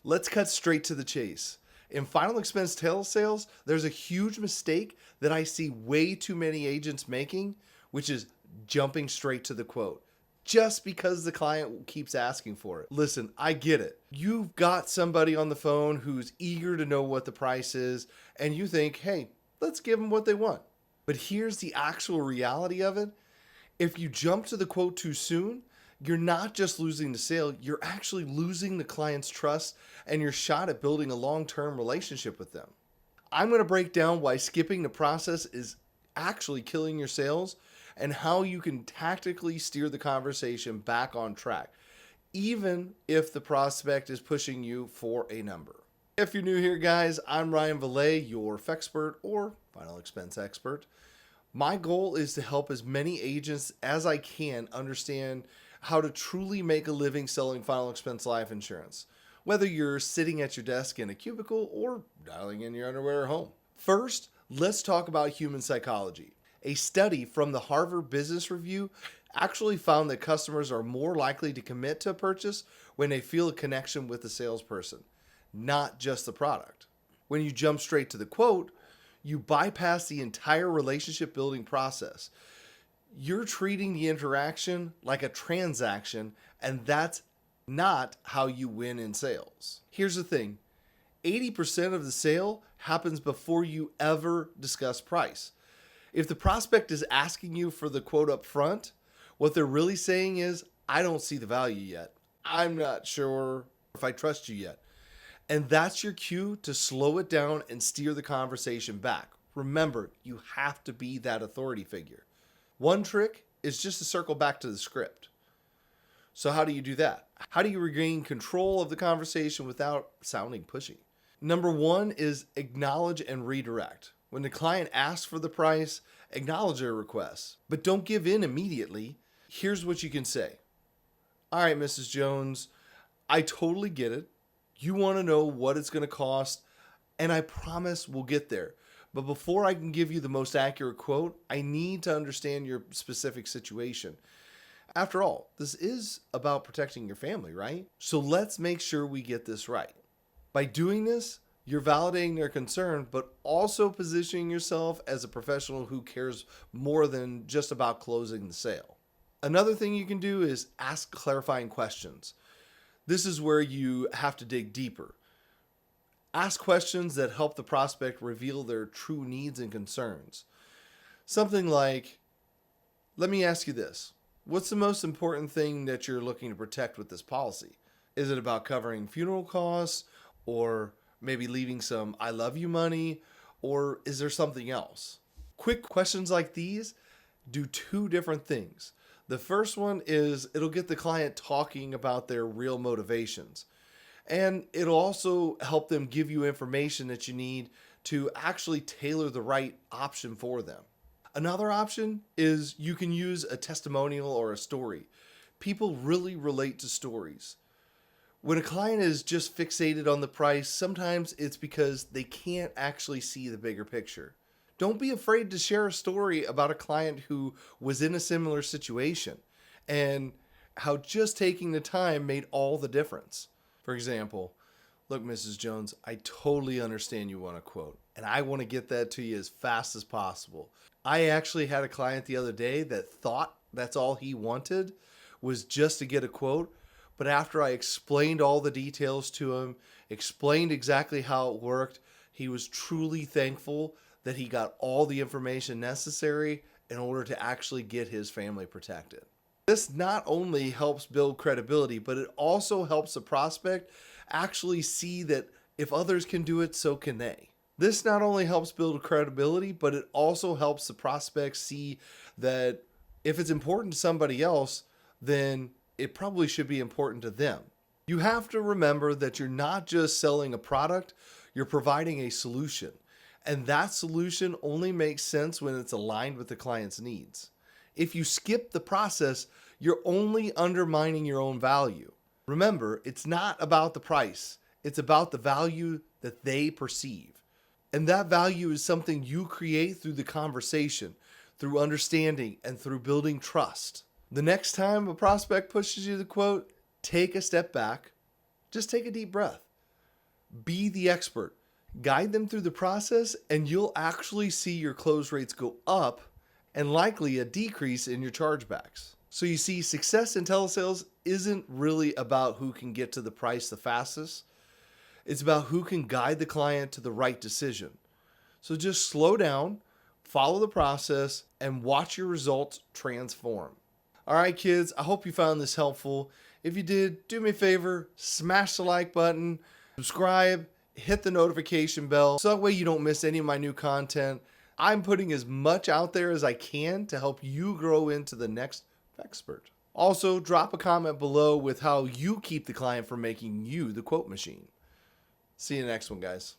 Let's cut straight to the chase. In final expense telesales, there's a huge mistake that I see way too many agents making, which is jumping straight to the quote just because the client keeps asking for it. Listen, I get it. You've got somebody on the phone who's eager to know what the price is, and you think, hey, let's give them what they want. But here's the actual reality of it. If you jump to the quote too soon, you're not just losing the sale, you're actually losing the client's trust and your shot at building a long-term relationship with them. I'm going to break down why skipping the process is actually killing your sales and how you can tactically steer the conversation back on track, even if the prospect is pushing you for a number. If you're new here, guys, I'm Ryan Valet, your FExpert or final expense expert. My goal is to help as many agents as I can understand how to truly make a living selling final expense life insurance, whether you're sitting at your desk in a cubicle or dialing in your underwear at home. First, let's talk about human psychology. A study from the Harvard Business Review actually found that customers are more likely to commit to a purchase when they feel a connection with the salesperson, not just the product. When you jump straight to the quote, you bypass the entire relationship building process. You're treating the interaction like a transaction, and that's not how you win in sales. Here's the thing. 80% of the sale happens before you ever discuss price. If the prospect is asking you for the quote up front, what they're really saying is, I don't see the value yet. I'm not sure if I trust you yet. And that's your cue to slow it down and steer the conversation back. Remember, you have to be that authority figure. One trick is just to circle back to the script. So how do you do that? How do you regain control of the conversation without sounding pushy? Number one is acknowledge and redirect. When the client asks for the price, acknowledge their request, but don't give in immediately. Here's what you can say. All right, Mrs. Jones, I totally get it. You want to know what it's going to cost, and I promise we'll get there. But before I can give you the most accurate quote, I need to understand your specific situation. After all, this is about protecting your family, right? So let's make sure we get this right. By doing this, you're validating their concern, but also positioning yourself as a professional who cares more than just about closing the sale. Another thing you can do is ask clarifying questions. This is where you have to dig deeper. Ask questions that help the prospect reveal their true needs and concerns. Something like, let me ask you this. What's the most important thing that you're looking to protect with this policy? Is it about covering funeral costs, or maybe leaving some I love you money, or is there something else? Quick questions like these do two different things. The first one is it'll get the client talking about their real motivations. And it'll also help them give you information that you need to actually tailor the right option for them. Another option is you can use a testimonial or a story. People really relate to stories. When a client is just fixated on the price, sometimes it's because they can't actually see the bigger picture. Don't be afraid to share a story about a client who was in a similar situation and how just taking the time made all the difference. For example, look, Mrs. Jones, I totally understand you want a quote, and I want to get that to you as fast as possible. I actually had a client the other day that thought that's all he wanted was just to get a quote. But after I explained all the details to him, explained exactly how it worked, he was truly thankful that he got all the information necessary in order to actually get his family protected. This not only helps build credibility, but it also helps the prospect actually see that if others can do it, so can they. This not only helps build credibility, but it also helps the prospect see that if it's important to somebody else, then it probably should be important to them. You have to remember that you're not just selling a product, you're providing a solution. And that solution only makes sense when it's aligned with the client's needs. If you skip the process, you're only undermining your own value. Remember, it's not about the price. It's about the value that they perceive. And that value is something you create through the conversation, through understanding, and through building trust. The next time a prospect pushes you the quote, take a step back. Just take a deep breath. Be the expert. Guide them through the process, and you'll actually see your close rates go up and likely a decrease in your chargebacks. So you see, success in telesales isn't really about who can get to the price the fastest. It's about who can guide the client to the right decision. So just slow down, follow the process, and watch your results transform. All right, kids, I hope you found this helpful. If you did, do me a favor, smash the like button, subscribe, hit the notification bell, so that way you don't miss any of my new content. I'm putting as much out there as I can to help you grow into the next expert. Also, drop a comment below with how you keep the client from making you the quote machine. See you next one, guys.